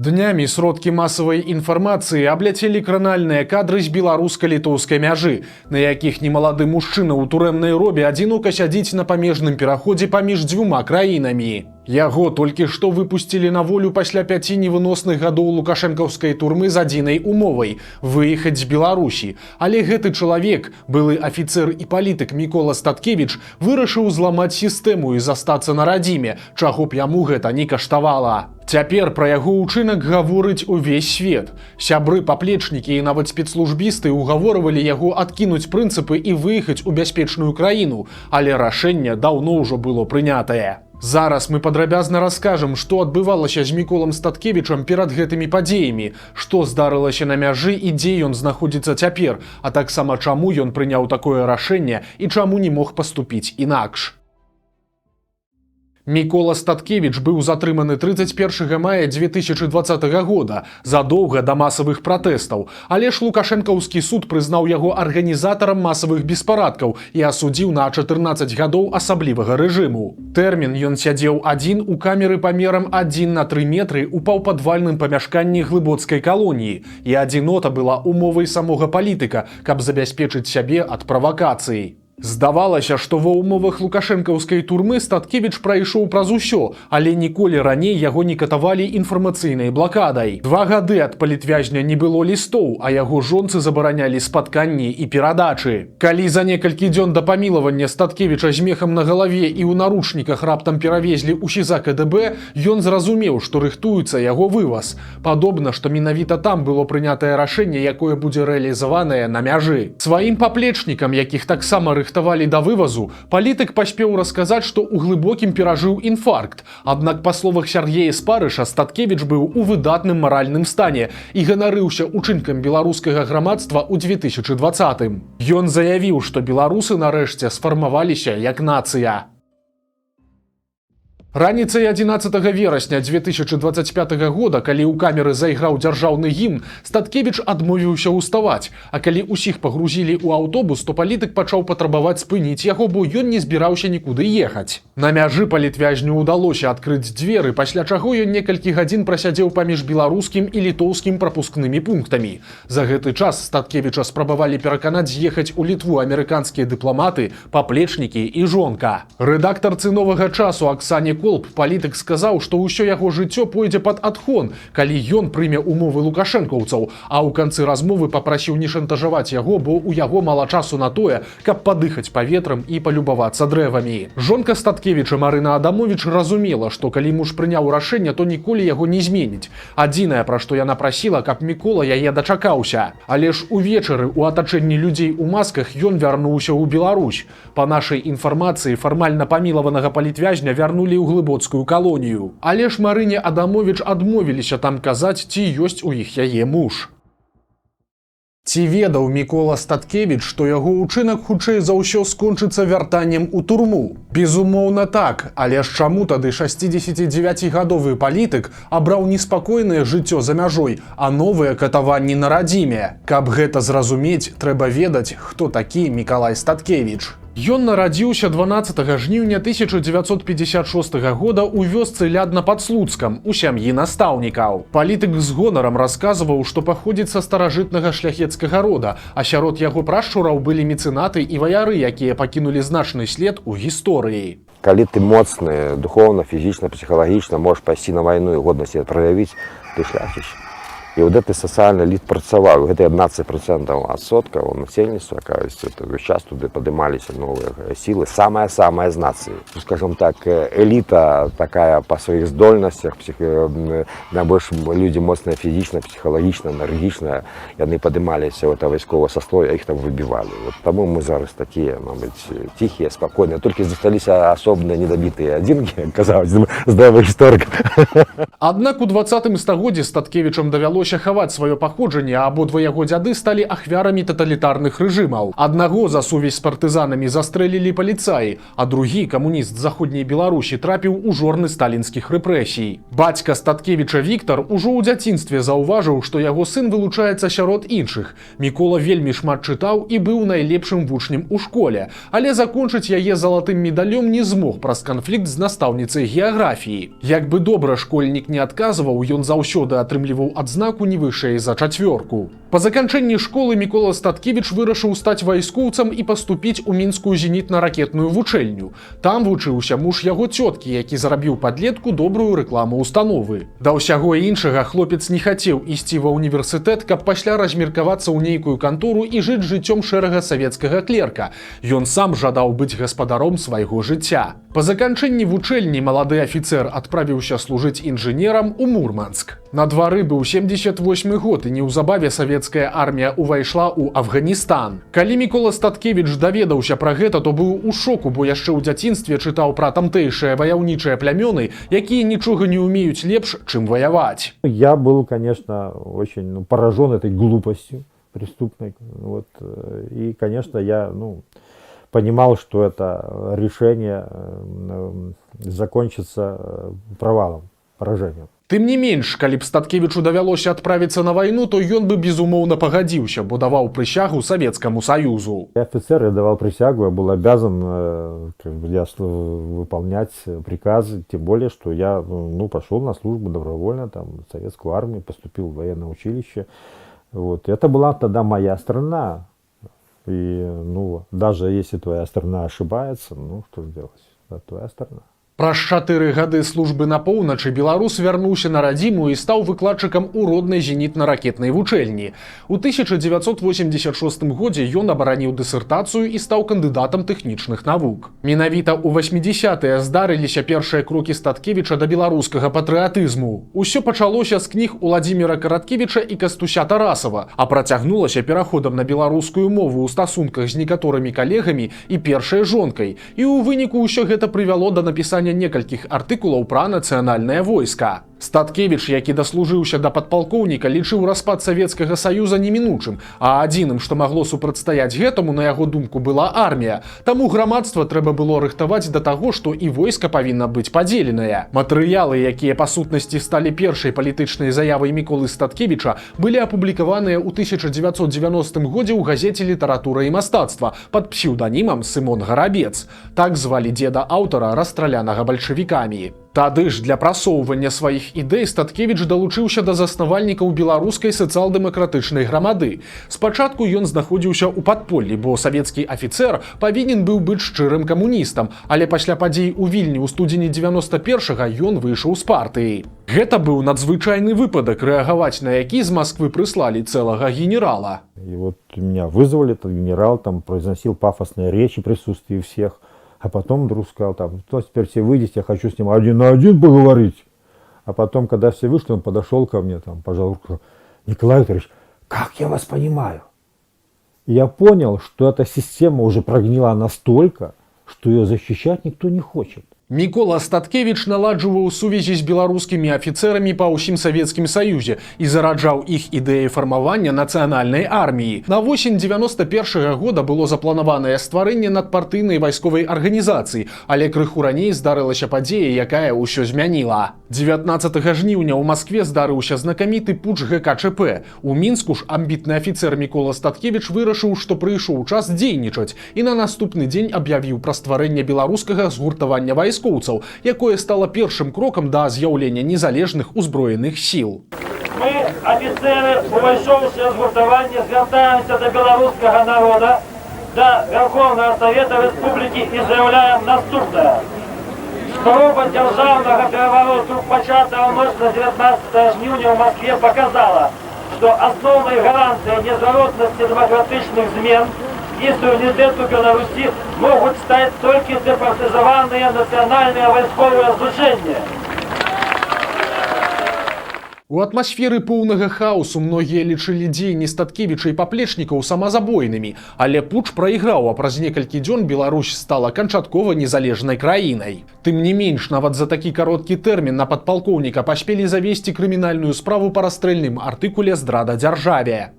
Днямі сродкі масавай інфармацыі абляцелі кранальныя кадры з беларуска-літоўскай мяжы, на якіх немалады мужчына ў турэмнай робе адзінока сядзіць на памежным пераходзе паміж дзвюма краінамі. Яго толькі што выпусцілі на волю пасля 5 невыносных гадоў лукашэнкаўскай турмы з адзінай умовай – выехаць з Беларусі. Але гэты чалавек, былы афіцэр і палітык Мікола Статкевіч, вырашыў зламаць сістэму і застацца на радзіме, чаго б яму гэта не каштавала. Цяпер пра яго ўчынак гаворыць увесь свет. Сябры, паплечнікі і нават спецслужбісты угаворвалі яго адкінуць прынцыпы і выехаць у бяспечную краіну, але рашэнне даўно ўжо было прынятае. Зараз мы падрабязна раскажам, што адбывалася з Міколам Статкевічам перад гэтымі падзеямі, што здарылася на мяжы і дзе ён знаходзіцца цяпер, а таксама чаму ён прыняў такое рашэнне і чаму не мог паступіць інакш. Мікола Статкевіч быў затрыманы 31 мая 2020 года, задоўга да масавых пратэстаў, але ж лукашэнкаўскі суд прызнаў яго арганізатарам масавых беспарадкаў і асудзіў на 14 гадоў асаблівага рэжыму. Тэрмін ён сядзеў адзін у камеры памерам 1×3 метры ў паўпадвальным памяшканні глыбоцкай калоніі, і адзінота была умовай самога палітыка, каб забяспечыць сябе ад правакацыі. Здавалася, што ва ўмовах лукашэнкаўскай турмы Статкевіч прайшоў праз усё, але ніколі раней яго не катавалі інфармацыйнай блакадай. 2 гады ад палітвязня не было лістоў, а яго жонцы забаранялі спатканні і перадачы. Калі за некалькі дзён да памілавання Статкевіча з мехам на галаве і ў наручніках раптам перавезлі ў СІЗА КДБ, ён зразумеў, што рыхтуецца яго вываз. Падобна, што менавіта там было прынятае рашэнне, якое будзе рэалізаванае на мяжы. Сваім паплечнікам, якіх таксама рыхтавалі да вывазу, палітык паспеў расказаць, што ў глыбокім перажыў інфаркт. Аднак, па словах Сяргея Спарыша, Статкевіч быў у выдатным маральным стане і ганарыўся ўчынкам беларускага грамадства ў 2020-м. Ён заявіў, што беларусы нарэшце сфармаваліся як нацыя. Раніцай 11 верасня 2025 года, калі ў камеры зайграў дзяржаўны гімн, Статкевіч адмовіўся ўставаць, а калі ўсіх пагрузілі ў аўтобус, то палітык пачаў патрабаваць спыніць яго, бо ён не збіраўся нікуды ехаць. На мяжы палітвязню ўдалося адкрыць дзверы, пасля чаго ён некалькі гадзін прасядзеў паміж беларускім і літоўскім прапускнымі пунктамі. За гэты час Статкевіча спрабавалі пераканаць з'ехаць у Літву амерыканскія дыпламаты, паплечнікі і жонка. Рэдактарцы «Новага часу» Аксане Колб, палітык сказаў, што ўсё яго жыццё пойдзе пад адхон, калі ён прыме умовы лукашэнкаўцаў, а ў канцы размовы папрасіў не шантажаваць яго, бо ў яго мала часу на тое, каб падыхаць паветрам і палюбавацца дрэвамі. Жонка Статкевіча Марына Адамовіч разумела, што калі муж прыняў рашэнне, то ніколі яго не зменіць. Адзінае, пра што яна прасіла, каб Мікола яе дачакаўся. Але ж увечары ў атачэнні людзей у масках ён вярнуўся ў Беларусь. Па нашай інфармацыі, фармальна памілаванага палітвязня вярнулі ў глыбоцкую калонію. Але ж Марыне Адамовіч адмовіліся там казаць, ці ёсць у іх яе муж. Ці ведаў Мікола Статкевіч, што яго ўчынак хутчэй за ўсё скончыцца вяртаннем у турму? Безумоўна так, але ж чаму тады 69-гадовы палітык абраў неспакойнае жыццё за мяжой, а новыя катаванні на радзіме? Каб гэта зразумець, трэба ведаць, хто такі Мікалай Статкевіч. Ён нарадзіўся 12 жніўня 1956 года ў вёсцы Лядна пад Слуцкам, у сям'і настаўнікаў. Палітык з гонарам расказваў, што паходзіць са старажытнага шляхецкага рода, а сярод яго прашчураў былі мецэнаты і ваяры, якія пакінулі значны след у гісторыі. Калі ты моцны, духовна, фізічна, псіхалагічна, можаш пайсці на вайну і годна себе праявіць, ты шляхціч. І вот гэты сацыяльны эліт працаваў, гэта 11% адсоткаў насельніцтва, весь час туды падымаліся новыя сілы, самая з нацыі. Скажем так, эліта такая па сваіх здольнасцях, найбольш людзі моцныя фізічна, псіхалагічна, энергічна, яны падымаліся ў вайсковае саслоўе, іх там выбівалі. Таму мы зараз такія, мабыць, ціхія, спакойныя, толькі засталіся асобныя недабітыя адзінкі, казаў, здравы гісторык. Аднак у 20-м стагоддзі Статкевічам давялося давялося хаваць сваё паходжанне, а абодва яго дзяды сталі ахвярамі таталітарных рэжымаў. Аднаго за сувязь з партызанамі застрэлілі паліцаі, а другі, камуніст заходняй Беларусі, трапіў у жорны сталінскіх рэпрэсій. Бацька Статкевіча Віктар ужо ў дзяцінстве заўважыў, што яго сын вылучаецца сярод іншых. Мікола вельмі шмат чытаў і быў найлепшым вучнем у школе, але закончыць яе залатым медалём не змог праз канфлікт з настаўніцай геаграфіі. Як бы добра школьнік не адказваў, ён заўсёды атрымліваў адзнаку не вышэй за 4. Па заканчэнні школы Мікола Статкевіч вырашыў стаць вайскоўцам і паступіць у мінскую зенітна-ракетную вучэльню. Там вучыўся муж яго цёткі, які зарабіў падлетку добрую рэкламу установы. Да ўсяго іншага хлопец не хацеў ісці ва ўніверсітэт, каб пасля размеркавацца ў нейкую кантору і жыць жыццём шэрага савецкага клерка. Ён сам жадаў быць гаспадаром свайго жыцця. Па заканчэнні вучэльні малады афіцэр адправіўся служыць інжынерам у Мурманск. На двары быў 78 год, і неўзабаве савецкая армія ўвайшла ў Афганістан. Калі Мікола Статкевіч даведаўся пра гэта, то быў у шоку, бо яшчэ ў дзяцінстве чытаў пра тамтэйшыя ваяўнічыя плямёны, якія нічога не ўмеюць лепш, чым воевать. Я был, конечно, очень поражен этой глупостью преступной. Вот. И, конечно, я понимал, что это решение закончится провалом, поражением. Тым не менш, калі б Статкевічу давялося адправіцца на вайну, то ён бы безумоўна пагадзіўся, бо даваў прысягу Савецкаму Саюзу. Я офицер, я давал присягу, я был обязан выполнять приказы, тем более, что я пошел на службу добровольно, в советскую армию, поступил в военное училище. Вот. Это была тогда моя страна. И даже если твоя страна ошибается, что сделать? Это твоя страна. Праз 4 гады службы на поўначы беларус вярнуўся на радзіму і стаў выкладчыкам у роднай зенітна-ракетнай вучэльні. У 1986 годзе ён абараніў дысертацыю і стаў кандыдатам тэхнічных навук. Менавіта ў 80-е здарыліся першыя крокі Статкевіча да беларускага патрыятызму. Усё пачалося з кніг Уладзіміра Караткевіча і Кастуся Тарасава, а працягнулася пераходам на беларускую мову ў стасунках з некаторымі калегамі і першай жонкай. І ў выніку ўсё гэта прывяло да напісання некалькіх артыкулаў пра нацыянальнае войска. Статкевіч, які даслужыўся да падпалкоўніка, лічыў распад Савецкага Саюза немінучым, а адзіным, што магло супрацьстаяць гэтаму, на яго думку, была армія. Таму грамадства трэба было рыхтаваць да таго, што і войска павінна быць падзеленае. Матэрыялы, якія па сутнасці сталі першай палітычнай заявай Міколы Статкевіча, былі апублікаваныя ў 1990 годзе ў газеце «Літаратура і мастацтва» пад псеўданімам Сымон Гарабец. Так звалі дзеда аўтара, расстралянага бальшавікамі. Тады ж для прасоўвання сваіх ідэй Статкевіч далучыўся да заснавальнікаў беларускай сацыял-дэмакратычнай грамады. Спачатку ён знаходзіўся ў падполлі, бо савецкі афіцэр павінен быў быць шчырым камуністам, але пасля падзей у Вільні ў студзені 91-га ён выйшаў з партыі. Гэта быў надзвычайны выпадак, рэагаваць на які з Масквы прыслалі цэлага генерала. И вот меня вызвали, этот генерал произносил пафосные речи в присутствии всех. А потом вдруг сказал, теперь все выйдите, я хочу с ним 1 на 1 поговорить. А потом, когда все вышли, он подошел ко мне, пожал руку, Николай Викторович, как я вас понимаю? И я понял, что эта система уже прогнила настолько, что ее защищать никто не хочет. Мікола Статкевіч наладжваў сувязі з беларускімі афіцэрамі па ўсім Савецкім Саюзе і зараджаў іх ідэі фармавання нацыянальнай арміі. На восень 91-го года было запланаванае стварэнне надпартыйнай вайсковай арганізацыі, але крыху раней здарылася падзея, якая ўсё змяніла. 19 жніўня ў Маскве здарыўся знакаміты путч ГКЧП. У Мінску ж амбітны афіцэр Мікола Статкевіч вырашыў, што прыйшоў час дзейнічаць, і на наступны дзень аб'явіў пра стварэнне беларускага згуртавання вайскоўцаў, якое стало першым крокам да з'яўлення незалежных узброеных сіл. Мы, афіцеры, увайшоўшыя згуртавання, звяртаемся да беларускага народа, да Верховнага Савета Рэспублікі і заяўляем наступнае. Спроба дзяржаўнага перавароту, пачатая ў ноч на 19 жніўня ў Маскве, показала, што асноўнай гарантыяй незваротнасці дэмакратычных змен и суверенитету Беларуси могут стать только департизованные национальные войсковые служения. У атмасферы поўнага хаосу многія лічылі дзеянні Статкевіча і паплечнікаў самазабойнымі, але путч прайграў, а праз некалькі дзён Беларусь стала канчаткова незалежнай краінай. Тым не менш, нават за такі кароткі тэрмін на падпалкоўніка паспелі завесці крымінальную справу па расстрэльным артыкуле «Здрада дзяржаве».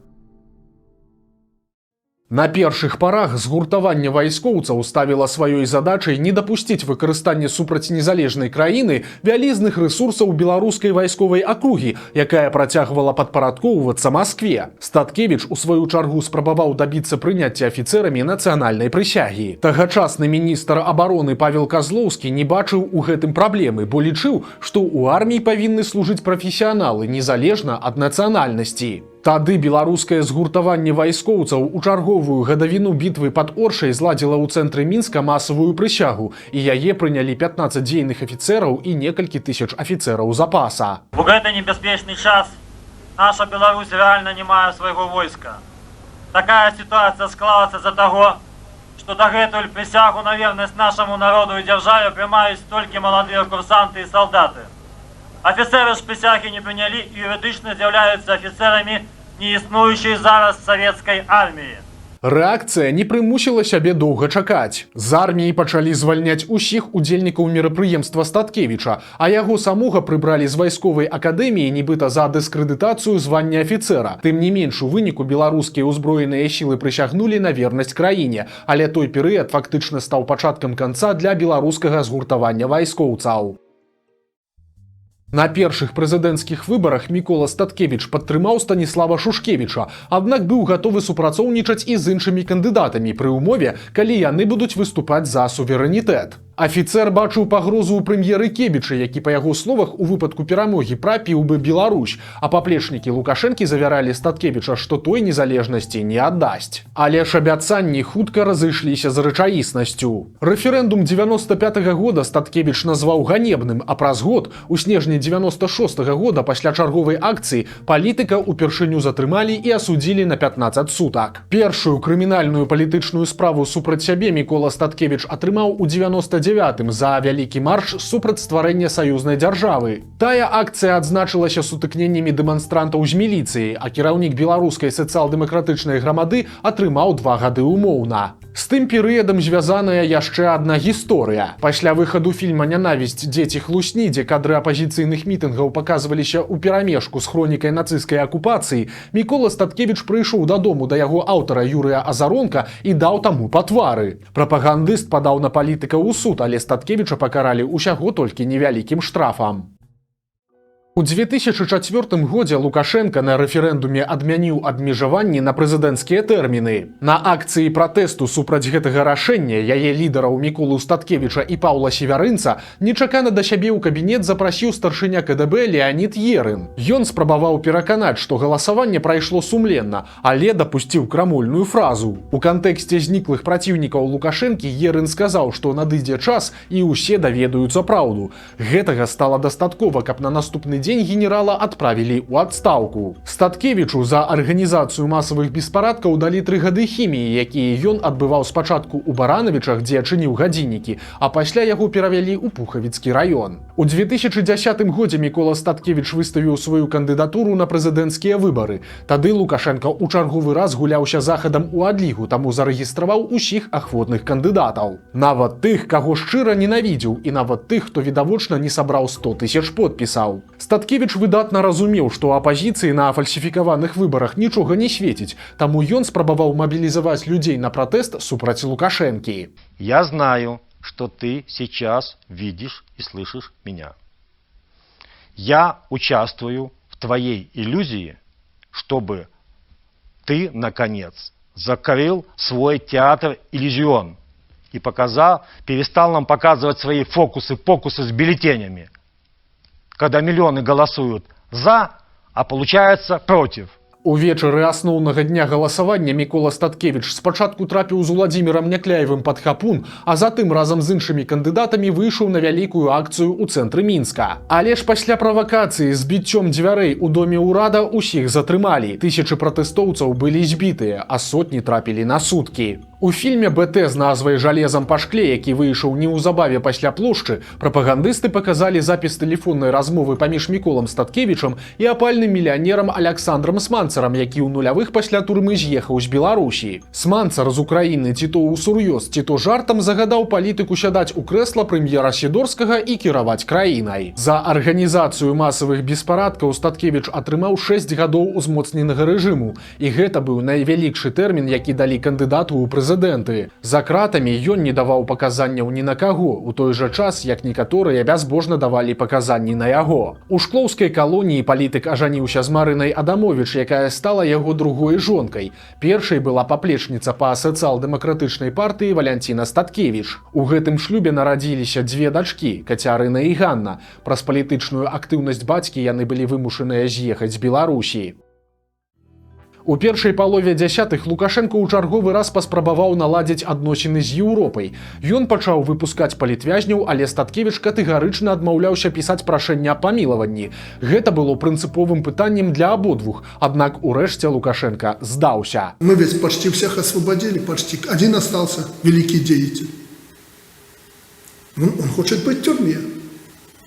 На першых парах згуртаванне вайскоўцаў ставіла сваёй задачай не дапусціць выкарыстанне супраць незалежнай краіны вялізных рэсурсаў беларускай вайсковай акругі, якая працягвала падпарадкоўвацца Маскве. Статкевіч у сваю чаргу спрабаваў дабіцца прыняцця афіцэрамі нацыянальнай прысягі. Тагачасны міністр абароны Павел Казлоўскі не бачыў у гэтым праблемы, бо лічыў, што ў арміі павінны служыць прафесіяналы незалежна ад нацыянальнасці. Тады беларускае згуртаванне вайскоўцаў у чарговую гадавіну бітвы пад Оршай зладзіла ў цэнтры Мінска масавую прысягу, і яе прынялі 15 дзейных афіцэраў і некалькі тысяч афіцэраў запаса. В гэты небяспечны час наша Беларусь рэальна не мае свайго войска. Такая сітуацыя склалася з-за таго, што дагэтуль прысягу на вернасць нашаму народу і дзяржаве прымаюць толькі маладыя курсанты і салдаты. Афіцэры ж прысягі не прынялі і юрыдычна з'яўляюцца афіцэрамі неіснуючай зараз савецкай арміі. Рэакцыя не прымусіла сябе доўга чакаць. З арміі пачалі звальняць усіх удзельнікаў мерапрыемства Статкевіча, а яго самога прыбралі з вайсковай акадэміі нібыта за дыскрэдытацыю звання афіцэра. Тым не менш, у выніку беларускія ўзброеныя сілы прысягнулі на вернасць краіне, але той перыяд фактычна стаў пачаткам канца для беларускага згуртавання вайскоўцаў. На першых прэзідэнцкіх выбарах Мікола Статкевіч падтрымаў Станіслава Шушкевіча, аднак быў гатовы супрацоўнічаць і з іншымі кандыдатамі пры ўмове, калі яны будуць выступаць за суверэнітэт. Афіцэр бачыў пагрозу ў прэм'еры Кебіча, які, па яго словах, у выпадку перамогі прапіў бы Беларусь, а паплечнікі Лукашэнкі завяралі Статкевіча, што той незалежнасці не аддасць. Але ж абяцанні хутка разышліся з рэчаіснасцю. Рэферэндум 95-го года Статкевіч назваў ганебным, а праз год, у снежні 96-го года пасля чарговай акцыі, палітыка ўпершыню затрымалі і асудзілі на 15 сутак. Першую крымінальную палітычную справу супраць сябе Мікола Статкевіч атрымаў у 99-м за вялікі марш супраць стварэння саюзнай дзяржавы. Тая акцыя адзначылася сутыкненнямі дэманстрантаў з міліцыяй, а кіраўнік беларускай сацыял-дэмакратычнай грамады атрымаў 2 гады умоўна. З тым перыядам звязаная яшчэ адна гісторыя. Пасля выхаду фільма «Нянавісць. Дзеці хлусні», дзе кадры апазіцыйных мітынгаў паказваліся ў перамешку з хронікай нацысцкай акупацыі, Мікола Статкевіч прыйшоў дадому да яго аўтара Юрыя Азаронка і даў таму па твары. Прапагандыст падаў на палітыка ў суд, але Статкевіча пакаралі ўсяго толькі невялікім штрафам. У 2004 годзе Лукашенка на рэферэндуме адмяніў абмежаванні на прэзідэнцкія тэрміны. На акцыі пратэсту супраць гэтага рашэння яе лідараў Міколу Статкевіча і Паўла Севярынца нечакана да сябе ў кабінет запрасіў старшыня КДБ Леанід Ерын. Ён спрабаваў пераканаць, што галасаванне прайшло сумленна, але дапусціў крамольную фразу. У кантэксце зніклых праціўнікаў Лукашэнкі Ерын сказаў, што надыдзе час і ўсе даведаюцца праўду. Гэтага стала дастаткова, каб на наступны дзень генерала адправілі ў адстаўку. Статкевічу за арганізацыю масавых беспарадкаў далі 3 гады хіміі, якія ён адбываў спачатку ў Баранавічах, дзе чыніў гадзіннікі, а пасля яго перавялі ў Пухавіцкі раён. У 2010 годзе Мікола Статкевіч выставіў сваю кандыдатуру на прэзідэнцкія выбары. Тады Лукашенка ў чарговы раз гуляўся захадам у адлігу, таму зарэгістраваў усіх ахвотных кандыдатаў. Нават тых, каго шчыра ненавідзеў, і нават тых, хто відавочна не сабраў 100 000 подпісаў. Статкевіч выдатна разумеў, што апазіцыі на фальсіфікаваных выбарах нічога не свеціць, таму ён спрабаваў мабілізаваць людзей на пратэст супраць Лукашэнкі. Я знаю, что ты сейчас видишь и слышишь меня. Я участвую в твоей иллюзии, чтобы ты, наконец, закрыл свой театр-иллюзион и перестал нам показывать свои фокусы с бюллетенями, когда миллионы голосуют «за», а получается «против». Увечары асноўнага дня галасавання Мікола Статкевіч спачатку трапіў з Уладзімірам Някляевым пад хапун, а затым разам з іншымі кандыдатамі выйшаў на вялікую акцыю ў цэнтры Мінска. Але ж пасля правакацыі з біццём дзвярэй у доме ўрада ўсіх затрымалі. Тысячы пратэстоўцаў былі збітыя, а сотні трапілі на суткі. У фільме «БТ» з назвай «Жалезам па шкле», які выйшаў неўзабаве пасля плошчы, прапагандысты паказалі запіс тэлефоннай размовы паміж Міколам Статкевічам і апальным мільянерам Аляксандрам Сманцарам, які ў нулявых пасля турмы з'ехаў з Беларусі. Сманцар з Украіны ці то ўсур'ёз, ці то жартам загадаў палітыку сядаць у крэсла прэм'ера Сідорскага і кіраваць краінай. За арганізацыю масавых беспарадкаў Статкевіч атрымаў 6 гадоў узмоцненага рэжыму, і гэта быў найвялікшы тэрмін, які далі кандыдату ў прэзідэнты. За кратамі ён не даваў паказанняў ні на каго, у той жа час, як некаторыя бязбожна давалі паказанні на яго. У шклоўскай калоніі палітык ажаніўся з Марынай Адамовіч, якая стала яго другой жонкай. Першай была паплечніца па сацыял-дэмакратычнай партыі Валянціна Статкевіч. У гэтым шлюбе нарадзіліся 2 дачкі, Кацярына і Ганна. Праз палітычную актыўнасць бацькі яны былі вымушаныя з'ехаць з Беларусі. У першай палове дзясятых Лукашенко ў чарговы раз паспрабаваў наладзіць адносіны з Еўропай. Ён пачаў выпускаць палітвязняў, але Статкевіч катэгарычна адмаўляўся пісаць прашэнне аб памілаванні. Гэта было прынцыповым пытаннем для абодвух, аднак урэшце Лукашенко здаўся. Мы ведь почти всех освободили, почти. Один остался, великий деятель. Он хочет быть в тюрьме.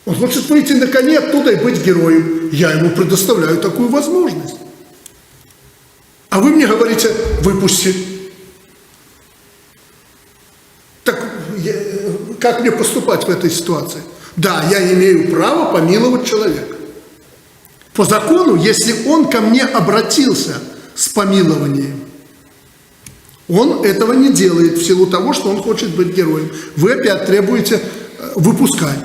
Он хочет выйти на коне оттуда и быть героем. Я ему предоставляю такую возможность. А вы мне говорите, выпусти. Так как мне поступать в этой ситуации? Да, я имею право помиловать человека. По закону, если он ко мне обратился с помилованием, он этого не делает в силу того, что он хочет быть героем. Вы опять требуете выпускать.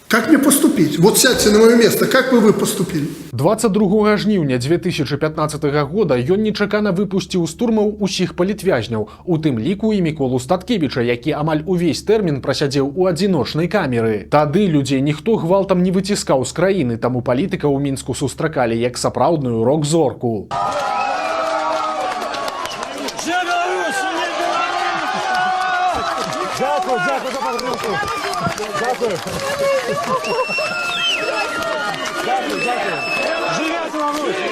Как мне поступить? Вот сядьте на мое место, как бы вы поступили? 22 жніўня 2015 года ён нечакана выпусціў з турмаў усіх палітвязняў, у тым ліку і Міколу Статкевіча, які амаль увесь тэрмін прасядзеў у адзіночнай камеры. Тады людзей ніхто гвалтам не выціскаў з краіны, таму палітыка ў Мінску сустракалі як сапраўдную рок-зорку. Дякую за подтримку. Дякую. Дякую. Живе Білорусь!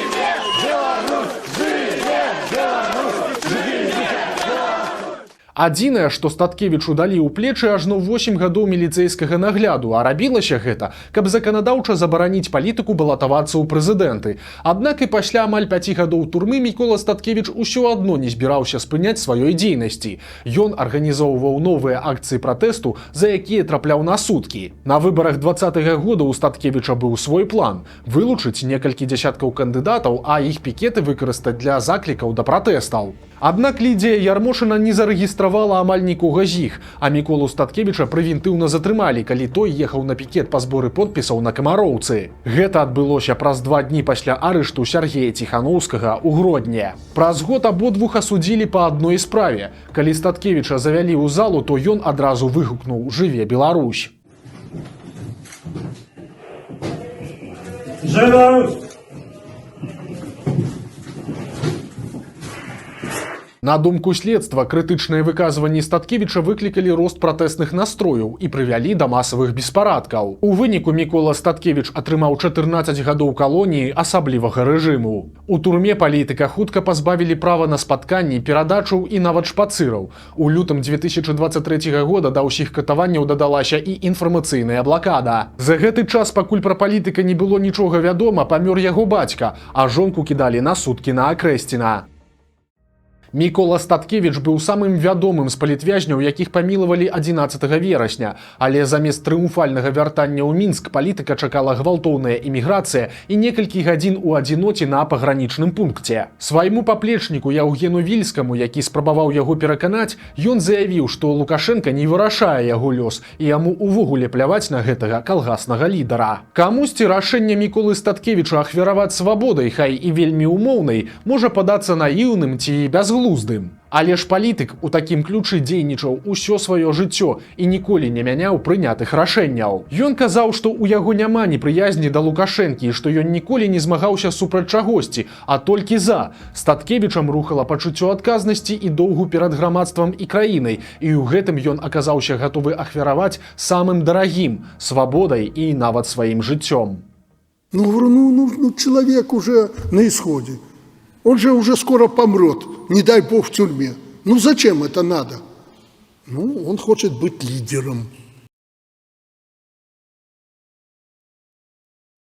Білорусь! Живе Білорусь! Живе! Адзінае, што Статкевічу далі ў плечы ажно 8 гадоў міліцэйскага нагляду, а рабілася гэта, каб заканадаўча забараніць палітыку балатавацца ў прэзідэнты. Аднак і пасля амаль 5 гадоў турмы Мікола Статкевіч усё адно не збіраўся спыняць сваёй дзейнасці. Ён арганізоўваў новыя акцыі пратэсту, за якія трапляў на суткі. На выбарах 20-го года у Статкевіча быў свой план – вылучыць некалькі дзясяткаў кандыдатаў, а іх пікеты выкарыстаць для заклікаў да пратэстаў. Аднак Лідія Ярмошына не зарэгістравала амаль нікога з іх, а Міколу Статкевіча прэвентыўна затрымалі, калі той ехаў на пікет па зборы подпісаў на Камароўцы. Гэта адбылося праз 2 дні пасля арышту Сяргея Ціханаўскага ў Гродні. Праз год абодвух асудзілі па адной справе. Калі Статкевіча завялі ў залу, то ён адразу выгукнуў «Жыве Беларусь!». Беларусь! На думку следства, крытычныя выказванні Статкевіча выклікалі рост пратэсных настрояў і прывялі да масавых беспарадкаў. У выніку Мікола Статкевіч атрымаў 14 гадоў калоніі асаблівага рэжыму. У турме палітыка хутка пазбавілі права на спатканні, перадачаў і нават шпацыраў. У лютым 2023 года да ўсіх катаванняў дадалася і інфармацыйная блакада. За гэты час, пакуль пра палітыка не было нічога вядома, памёр яго бацька, а жонку кідалі на суткі на Акрэсціна. Мікола Статкевіч быў самым вядомым з палітвязняў, якіх памілавалі 11 верасня, але замест трыумфальнага вяртання ў Мінск палітыка чакала гвалтоўная іміграцыя і некалькі гадзін у адзіноце на пагранічным пункце. Свайму паплечніку Яўгену Вільскаму, які спрабаваў яго пераканаць, ён заявіў, што Лукашенка не вырашае яго лёс і яму увогуле пляваць на гэтага калгаснага лідара. Камусьці рашэнне Міколы Статкевіча ахвяраваць свабодай, хай і вельмі умоўнай, можа падацца наіўным ці бязглуздым. Але ж палітык у такім ключы дзейнічаў усё сваё жыццё і ніколі не мяняў прынятых рашэнняў. Ён казаў, што ў яго няма непрыязні да Лукашэнкі і што ён ніколі не змагаўся супраць чагосьці, а толькі за. Статкевічам рухала пачуццё адказнасці і доўгу перад грамадствам і краінай, і ў гэтым ён аказаўся гатовы ахвяраваць самым дарагім – свабодай і нават сваім жыццём. Ну, человек уже на исходе. Он же уже скоро помрет, не дай бог в тюрьме. Ну зачем это надо? Ну, он хочет быть лидером.